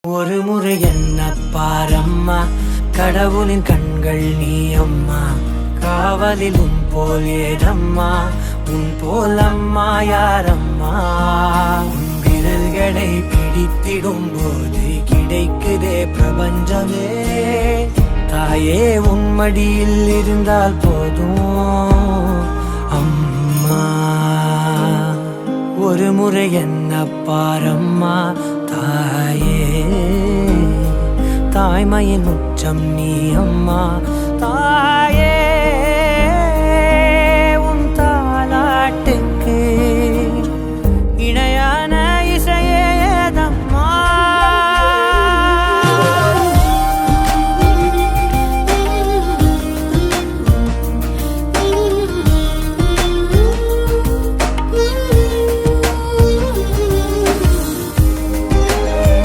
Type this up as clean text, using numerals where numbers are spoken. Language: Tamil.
ஒரு முறை என்ன பாரம்மா, கடவுளின் கண்கள் நீ அம்மா. காவலில் உன் போல் ஏதம்மா, உன் போல் அம்மா யாரம்மா. உன் விரல்களை பிடித்திடும் போது கிடைக்குதே பிரபஞ்சமே. தாயே உன் மடியில் இருந்தால் போதும் அம்மா. ஒரு முறை என்ன பாரம்மா தாயே, தாய்மையின் உச்சம் நீ அம்மா.